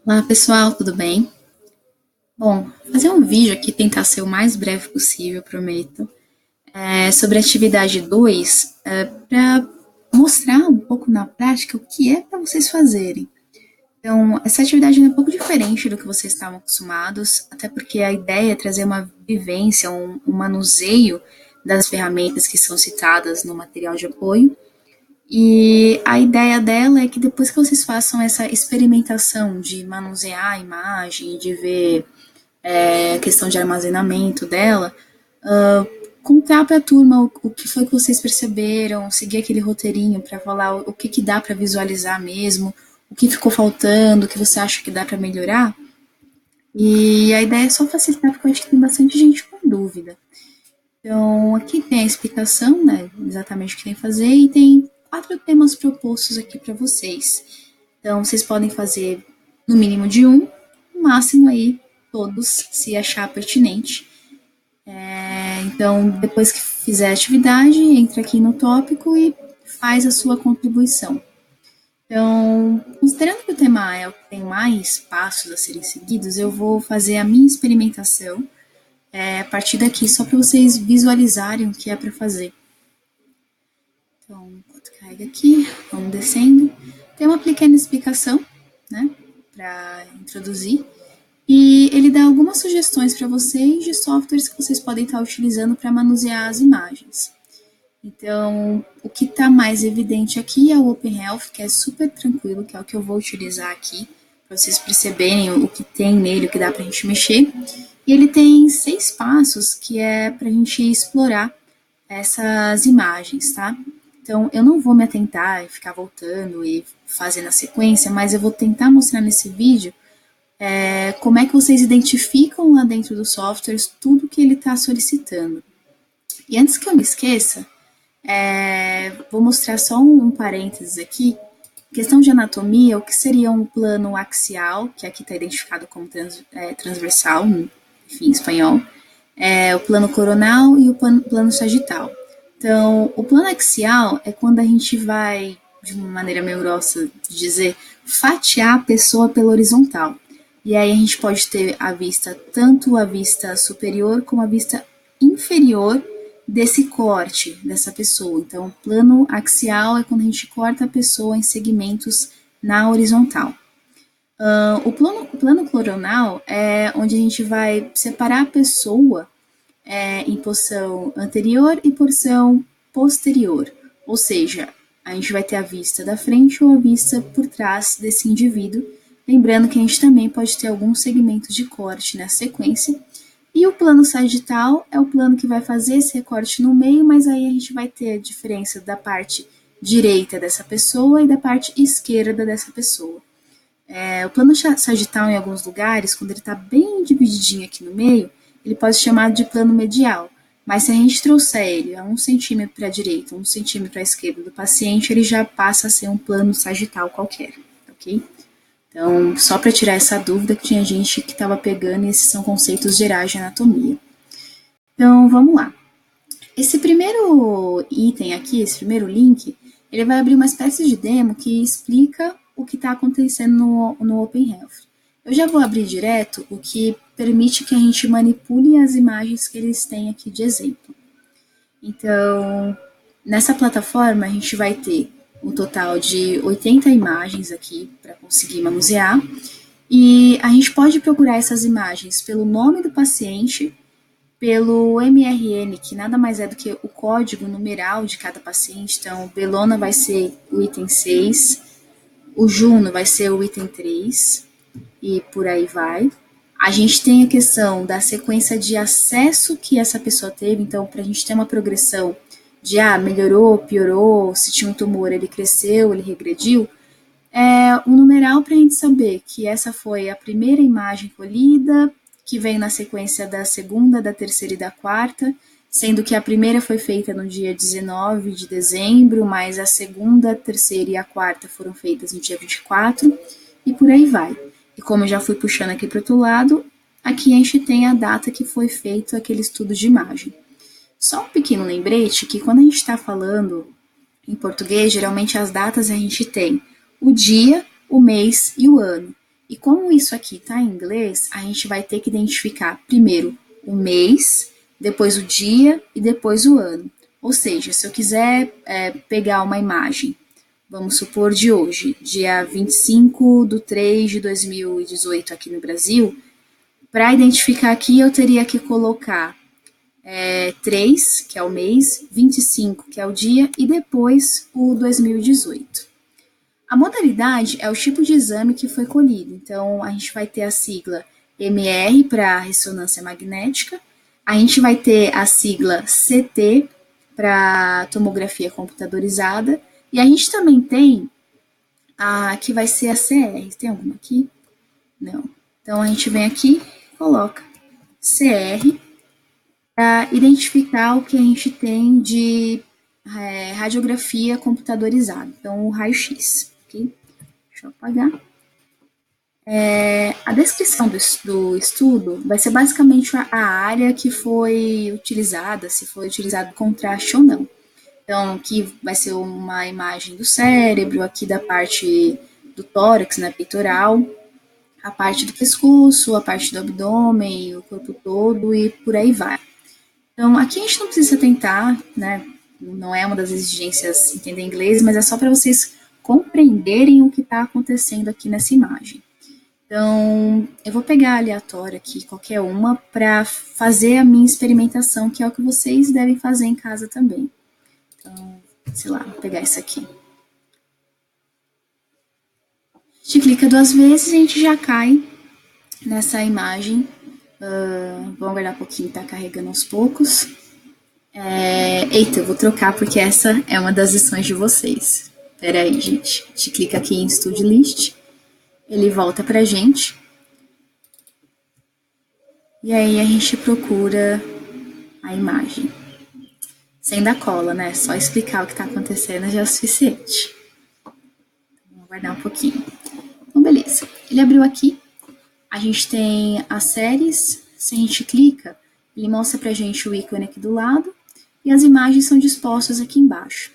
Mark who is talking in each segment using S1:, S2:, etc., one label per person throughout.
S1: Olá pessoal, tudo bem? Bom, vou fazer um vídeo aqui, tentar ser o mais breve possível, prometo, sobre a atividade 2, para mostrar um pouco na prática o que é para vocês fazerem. Então, essa atividade é um pouco diferente do que vocês estavam acostumados, até porque a ideia é trazer uma vivência, um manuseio das ferramentas que são citadas no material de apoio. E a ideia dela é que depois que vocês façam essa experimentação de manusear a imagem, de ver questão de armazenamento dela, contar para a turma o que foi que vocês perceberam, seguir aquele roteirinho para falar o que dá para visualizar mesmo, o que ficou faltando, o que você acha que dá para melhorar. E a ideia é só facilitar, porque eu acho que tem bastante gente com dúvida. Então, aqui tem a explicação, né, exatamente o que tem que fazer, e tem 4 temas propostos aqui para vocês. Então, vocês podem fazer no mínimo de um, no máximo aí todos, se achar pertinente. Então, depois que fizer a atividade, entra aqui no tópico e faz a sua contribuição. Então, considerando que o tema é o que tem mais passos a serem seguidos, eu vou fazer a minha experimentação a partir daqui, só para vocês visualizarem o que é para fazer. Então, enquanto carrega aqui, vamos descendo. Tem uma pequena explicação, né, para introduzir. E ele dá algumas sugestões para vocês de softwares que vocês podem estar utilizando para manusear as imagens. Então, o que está mais evidente aqui é o OpenHealth, que é super tranquilo, que é o que eu vou utilizar aqui, para vocês perceberem o que tem nele, o que dá para a gente mexer. E ele tem 6 passos que é para a gente explorar essas imagens, tá? Então, eu não vou me atentar e ficar voltando e fazendo a sequência, mas eu vou tentar mostrar nesse vídeo como é que vocês identificam lá dentro do software tudo que ele está solicitando. E antes que eu me esqueça, vou mostrar só um parênteses aqui. Questão de anatomia, o que seria um plano axial, que aqui está identificado como transversal, enfim, em espanhol, o plano coronal e o plano sagital. Então, o plano axial é quando a gente vai, de uma maneira meio grossa de dizer, fatiar a pessoa pela horizontal. E aí a gente pode ter a vista, tanto a vista superior como a vista inferior desse corte dessa pessoa. Então, o plano axial é quando a gente corta a pessoa em segmentos na horizontal. O plano coronal é onde a gente vai separar a pessoa em porção anterior e porção posterior. Ou seja, a gente vai ter a vista da frente ou a vista por trás desse indivíduo. Lembrando que a gente também pode ter alguns segmentos de corte na sequência. E o plano sagital é o plano que vai fazer esse recorte no meio, mas aí a gente vai ter a diferença da parte direita dessa pessoa e da parte esquerda dessa pessoa. O plano sagital, em alguns lugares, quando ele está bem divididinho aqui no meio, ele pode ser chamado de plano medial. Mas se a gente trouxer ele a 1 centímetro para a direita, 1 centímetro para a esquerda do paciente, ele já passa a ser um plano sagital qualquer, ok? Então, só para tirar essa dúvida que tinha gente que estava pegando, e esses são conceitos gerais de anatomia. Então, vamos lá. Esse primeiro item aqui, esse primeiro link, ele vai abrir uma espécie de demo que explica o que está acontecendo no OpenHealth. Eu já vou abrir direto, o que permite que a gente manipule as imagens que eles têm aqui de exemplo. Então, nessa plataforma, a gente vai ter um total de 80 imagens aqui para conseguir manusear. E a gente pode procurar essas imagens pelo nome do paciente, pelo MRN, que nada mais é do que o código numeral de cada paciente. Então, Belona vai ser o item 6, o Juno vai ser o item 3, e por aí vai. A gente tem a questão da sequência de acesso que essa pessoa teve, então, para a gente ter uma progressão de melhorou, piorou, se tinha um tumor, ele cresceu, ele regrediu, um numeral para a gente saber que essa foi a primeira imagem colhida, que vem na sequência da segunda, da terceira e da quarta, sendo que a primeira foi feita no dia 19 de dezembro, mas a segunda, a terceira e a quarta foram feitas no dia 24, e por aí vai. E como eu já fui puxando aqui para o outro lado, aqui a gente tem a data que foi feito aquele estudo de imagem. Só um pequeno lembrete que quando a gente está falando em português, geralmente as datas a gente tem o dia, o mês e o ano. E como isso aqui está em inglês, a gente vai ter que identificar primeiro o mês, depois o dia e depois o ano. Ou seja, se eu quiser pegar uma imagem, vamos supor de hoje, dia 25/3/2018 aqui no Brasil, para identificar aqui eu teria que colocar 3, que é o mês, 25, que é o dia, e depois o 2018. A modalidade é o tipo de exame que foi colhido. Então, a gente vai ter a sigla MR para ressonância magnética, a gente vai ter a sigla CT para tomografia computadorizada, e a gente também tem a que vai ser a CR. Tem alguma aqui? Não. Então, a gente vem aqui, coloca CR para identificar o que a gente tem de radiografia computadorizada. Então, o raio-x. Okay? Deixa eu apagar. A descrição do estudo vai ser basicamente a área que foi utilizada, se foi utilizado contraste ou não. Então, aqui vai ser uma imagem do cérebro, aqui da parte do tórax, né, peitoral, a parte do pescoço, a parte do abdômen, o corpo todo e por aí vai. Então, aqui a gente não precisa tentar, né, não é uma das exigências entender inglês, mas é só para vocês compreenderem o que está acontecendo aqui nessa imagem. Então, eu vou pegar aleatório aqui, qualquer uma, para fazer a minha experimentação, que é o que vocês devem fazer em casa também. Então, sei lá, vou pegar isso aqui. A gente clica 2 vezes e a gente já cai nessa imagem. Vamos aguardar um pouquinho, tá carregando aos poucos. Eita, eu vou trocar porque essa é uma das lições de vocês. Pera aí, gente. A gente clica aqui em Study List. Ele volta pra gente. E aí a gente procura a imagem. Sem dar cola, né? Só explicar o que tá acontecendo já é o suficiente. Vamos aguardar um pouquinho. Então, beleza. Ele abriu aqui. A gente tem as séries. Se a gente clica, ele mostra pra gente o ícone aqui do lado. E as imagens são dispostas aqui embaixo.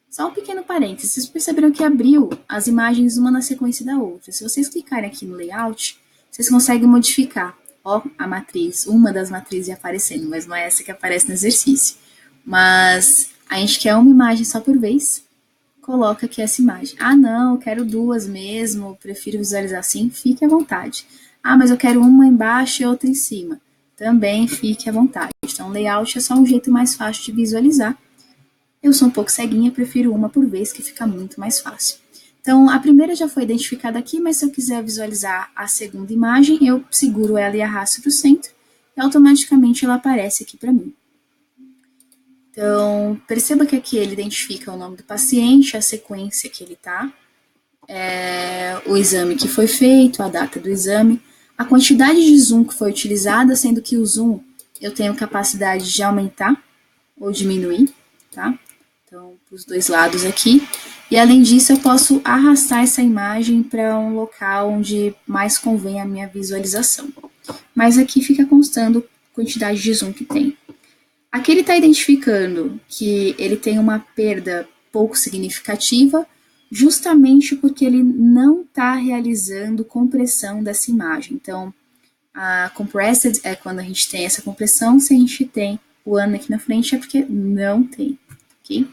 S1: Só um pequeno parênteses, vocês perceberam que abriu as imagens uma na sequência da outra. Se vocês clicarem aqui no layout, vocês conseguem modificar. Ó, a matriz, uma das matrizes aparecendo, mas não é essa que aparece no exercício. Mas a gente quer uma imagem só por vez, coloca aqui essa imagem. Ah, não, eu quero 2 mesmo, prefiro visualizar assim, fique à vontade. Ah, mas eu quero uma embaixo e outra em cima. Também fique à vontade. Então, layout é só um jeito mais fácil de visualizar. Eu sou um pouco ceguinha, prefiro uma por vez, que fica muito mais fácil. Então, a primeira já foi identificada aqui, mas se eu quiser visualizar a segunda imagem, eu seguro ela e arrasto para o centro, e automaticamente ela aparece aqui para mim. Então, perceba que aqui ele identifica o nome do paciente, a sequência que ele está, o exame que foi feito, a data do exame, a quantidade de zoom que foi utilizada, sendo que o zoom eu tenho capacidade de aumentar ou diminuir, tá? Então, para os 2 lados aqui. E além disso, eu posso arrastar essa imagem para um local onde mais convém a minha visualização. Mas aqui fica constando a quantidade de zoom que tem. Aqui ele está identificando que ele tem uma perda pouco significativa, justamente porque ele não está realizando compressão dessa imagem. Então, a compressed é quando a gente tem essa compressão, se a gente tem o ano aqui na frente é porque não tem, ok?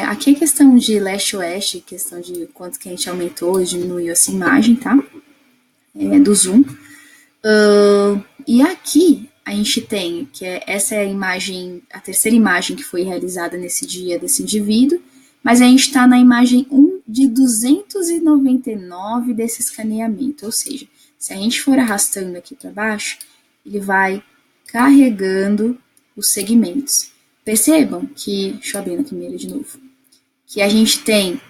S1: Aqui é questão de leste-oeste, questão de quanto que a gente aumentou e diminuiu essa imagem, tá? Do zoom. E aqui a gente tem, que essa é a imagem, a terceira imagem que foi realizada nesse dia desse indivíduo, mas a gente está na imagem 1 de 299 desse escaneamento, ou seja, se a gente for arrastando aqui para baixo, ele vai carregando os segmentos. Percebam que, deixa eu abrir aqui nele de novo, que a gente tem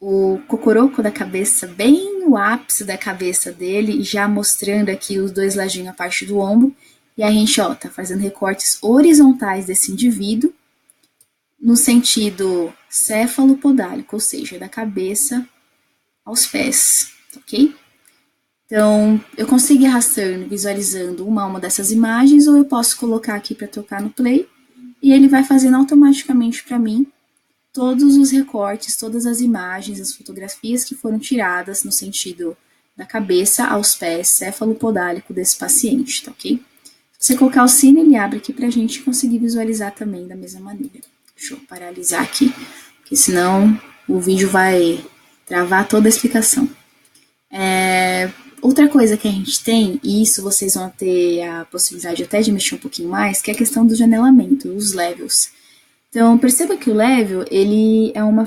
S1: o cocoroco da cabeça, bem no ápice da cabeça dele, já mostrando aqui os 2 ladinhos a parte do ombro, e a gente, ó, tá fazendo recortes horizontais desse indivíduo, no sentido céfalo-podálico, ou seja, da cabeça aos pés, ok? Então, eu consigo ir arrastando, visualizando uma a uma dessas imagens, ou eu posso colocar aqui para tocar no play, e ele vai fazendo automaticamente para mim todos os recortes, todas as imagens, as fotografias que foram tiradas no sentido da cabeça aos pés cefalopodálico desse paciente, tá ok? Se você colocar o sino, ele abre aqui pra gente conseguir visualizar também da mesma maneira. Deixa eu paralisar aqui, porque senão o vídeo vai travar toda a explicação. Outra coisa que a gente tem, e isso vocês vão ter a possibilidade até de mexer um pouquinho mais, que é a questão do janelamento, os levels. Então, perceba que o level, ele é uma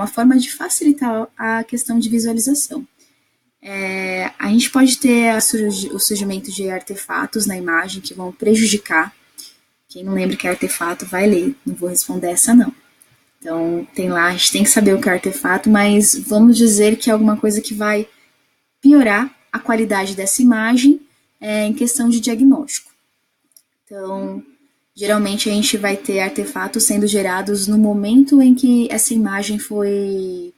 S1: forma de facilitar a questão de visualização. A gente pode ter o surgimento de artefatos na imagem que vão prejudicar. Quem não lembra que é artefato, vai ler. Não vou responder essa, não. Então, tem lá, a gente tem que saber o que é artefato, mas vamos dizer que é alguma coisa que vai piorar a qualidade dessa imagem em questão de diagnóstico. Então, geralmente a gente vai ter artefatos sendo gerados no momento em que essa imagem foi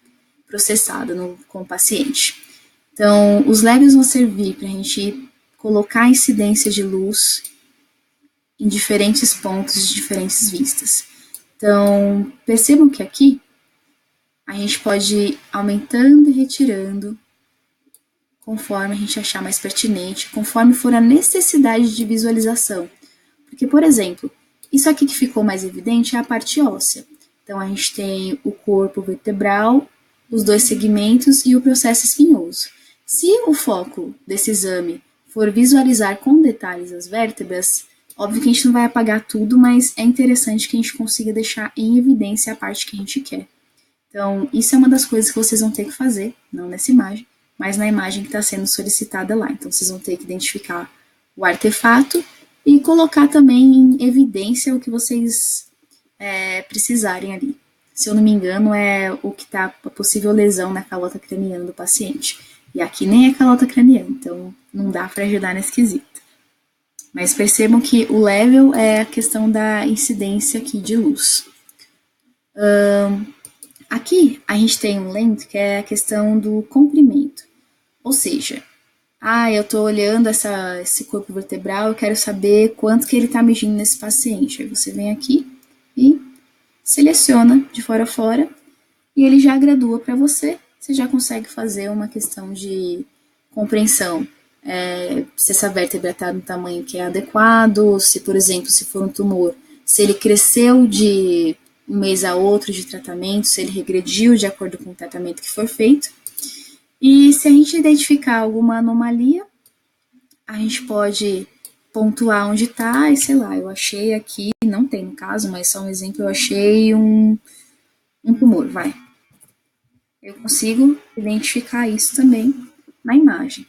S1: processada com o paciente. Então, os levels vão servir para a gente colocar a incidência de luz em diferentes pontos de diferentes vistas. Então, percebam que aqui a gente pode ir aumentando e retirando conforme a gente achar mais pertinente, conforme for a necessidade de visualização. Porque, por exemplo, isso aqui que ficou mais evidente é a parte óssea. Então, a gente tem o corpo vertebral, os dois segmentos e o processo espinhoso. Se o foco desse exame for visualizar com detalhes as vértebras, óbvio que a gente não vai apagar tudo, mas é interessante que a gente consiga deixar em evidência a parte que a gente quer. Então, isso é uma das coisas que vocês vão ter que fazer, não nessa imagem, mas na imagem que está sendo solicitada lá. Então, vocês vão ter que identificar o artefato e colocar também em evidência o que vocês precisarem ali. Se eu não me engano, é o que está a possível lesão na calota craniana do paciente. E aqui nem é calota craniana, então não dá para ajudar nesse quesito. Mas percebam que o level é a questão da incidência aqui de luz. Aqui a gente tem um length, que é a questão do comprimento. Ou seja, eu estou olhando esse corpo vertebral, eu quero saber quanto que ele está medindo nesse paciente. Aí você vem aqui e seleciona de fora a fora e ele já gradua para você. Você já consegue fazer uma questão de compreensão. Se essa vértebra está no tamanho que é adequado, se, por exemplo, se for um tumor, se ele cresceu de um mês a outro de tratamento, se ele regrediu de acordo com o tratamento que for feito. E se a gente identificar alguma anomalia, a gente pode pontuar onde está e, sei lá, eu achei aqui, não tem no caso, mas só um exemplo, eu achei um tumor, vai. Eu consigo identificar isso também na imagem.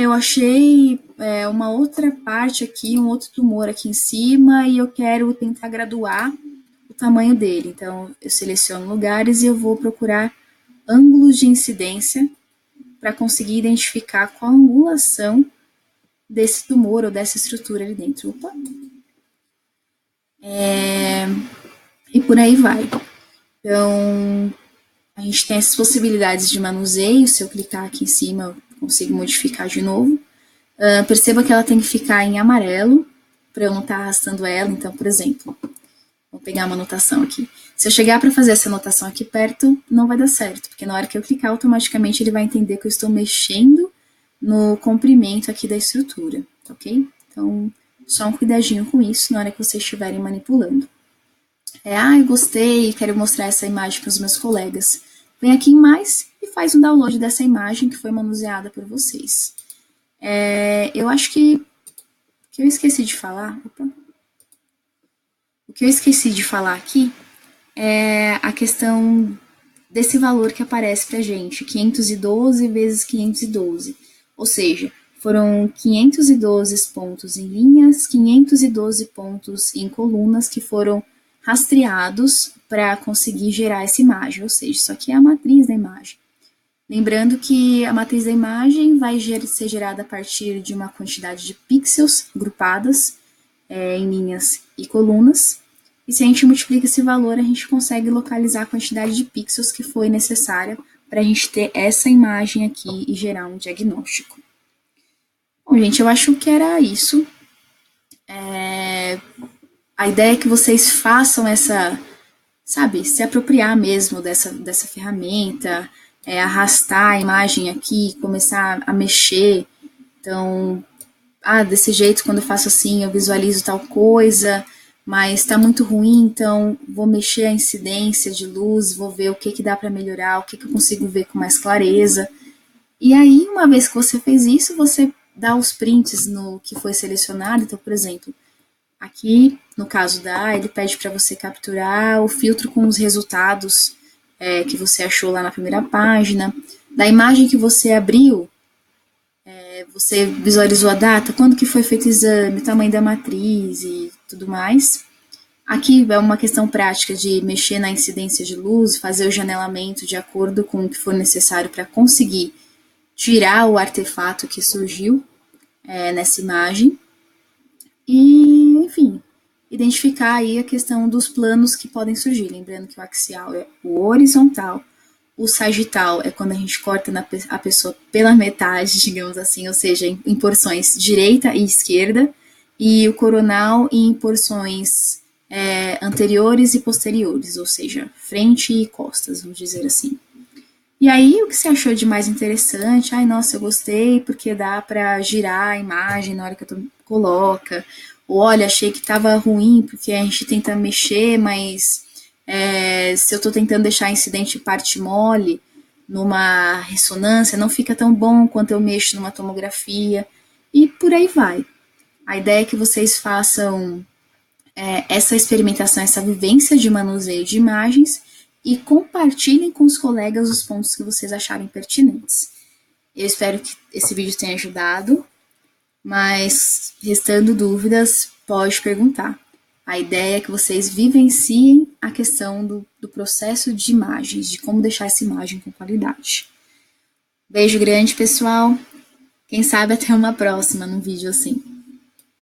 S1: Eu achei uma outra parte aqui, um outro tumor aqui em cima e eu quero tentar graduar o tamanho dele. Então, eu seleciono lugares e eu vou procurar ângulos de incidência para conseguir identificar qual a angulação desse tumor ou dessa estrutura ali dentro. Opa! E por aí vai. Então, a gente tem essas possibilidades de manuseio. Se eu clicar aqui em cima, eu consigo modificar de novo. Perceba que ela tem que ficar em amarelo para eu não estar arrastando ela. Então, por exemplo, vou pegar uma anotação aqui. Se eu chegar para fazer essa anotação aqui perto, não vai dar certo, porque na hora que eu clicar, automaticamente ele vai entender que eu estou mexendo no comprimento aqui da estrutura, ok? Então, só um cuidadinho com isso na hora que vocês estiverem manipulando. Eu gostei, quero mostrar essa imagem para os meus colegas. Vem aqui em mais e faz um download dessa imagem que foi manuseada por vocês. Eu acho que eu esqueci de falar. O que eu esqueci de falar aqui é a questão desse valor que aparece pra gente, 512 vezes 512. Ou seja, foram 512 pontos em linhas, 512 pontos em colunas que foram rastreados para conseguir gerar essa imagem, ou seja, isso aqui é a matriz da imagem. Lembrando que a matriz da imagem vai ser gerada a partir de uma quantidade de pixels agrupadas em linhas e colunas, e se a gente multiplica esse valor, a gente consegue localizar a quantidade de pixels que foi necessária para a gente ter essa imagem aqui e gerar um diagnóstico. Bom, gente, eu acho que era isso. A ideia é que vocês façam se apropriar mesmo dessa ferramenta, arrastar a imagem aqui, começar a mexer. Então, desse jeito, quando eu faço assim, eu visualizo tal coisa, mas está muito ruim, então vou mexer a incidência de luz, vou ver o que, que dá para melhorar, o que, que eu consigo ver com mais clareza. E aí, uma vez que você fez isso, você dá os prints no que foi selecionado. Então, por exemplo, aqui, no caso ele pede para você capturar o filtro com os resultados que você achou lá na primeira página. Da imagem que você abriu, você visualizou a data, quando que foi feito o exame, o tamanho da matriz e tudo mais. Aqui é uma questão prática de mexer na incidência de luz, fazer o janelamento de acordo com o que for necessário para conseguir tirar o artefato que surgiu nessa imagem. E, enfim, identificar aí a questão dos planos que podem surgir. Lembrando que o axial é o horizontal, o sagital é quando a gente corta a pessoa pela metade, digamos assim, ou seja, em porções direita e esquerda, e o coronal em porções anteriores e posteriores, ou seja, frente e costas, vamos dizer assim. E aí, o que você achou de mais interessante? Ai, nossa, eu gostei porque dá para girar a imagem na hora que tu coloca. Ou olha, achei que estava ruim porque a gente tenta mexer, mas se eu estou tentando deixar a incidente parte mole numa ressonância, não fica tão bom quanto eu mexo numa tomografia. E por aí vai. A ideia é que vocês façam essa experimentação, essa vivência de manuseio de imagens e compartilhem com os colegas os pontos que vocês acharem pertinentes. Eu espero que esse vídeo tenha ajudado, mas restando dúvidas, pode perguntar. A ideia é que vocês vivenciem a questão do processo de imagens, de como deixar essa imagem com qualidade. Beijo grande, pessoal. Quem sabe até uma próxima num vídeo assim.